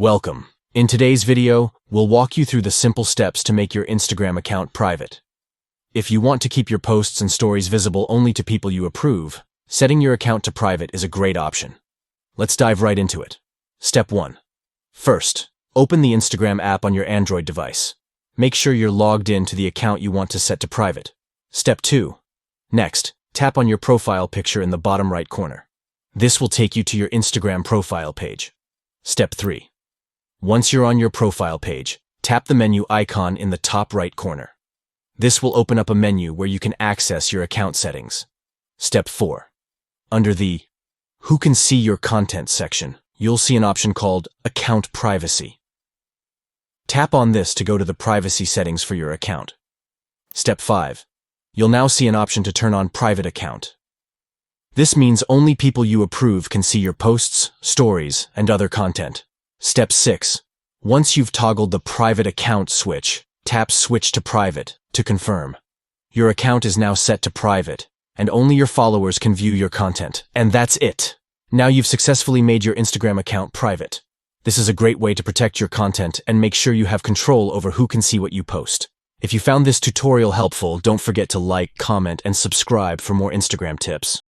Welcome. In today's video, we'll walk you through the simple steps to make your Instagram account private. If you want to keep your posts and stories visible only to people you approve, setting your account to private is a great option. Let's dive right into it. Step 1. First, open the Instagram app on your Android device. Make sure you're logged in to the account you want to set to private. Step 2. Next, tap on your profile picture in the bottom right corner. This will take you to your Instagram profile page. Step 3. Once you're on your profile page, tap the menu icon in the top right corner. This will open up a menu where you can access your account settings. Step 4. Under the Who Can See Your Content section, you'll see an option called Account Privacy. Tap on this to go to the privacy settings for your account. Step 5. You'll now see an option to turn on Private Account. This means only people you approve can see your posts, stories, and other content. Step 6. Once you've toggled the Private Account switch, tap Switch to Private to confirm. Your account is now set to private, and only your followers can view your content. And that's it. Now you've successfully made your Instagram account private. This is a great way to protect your content and make sure you have control over who can see what you post. If you found this tutorial helpful, don't forget to like, comment, and subscribe for more Instagram tips.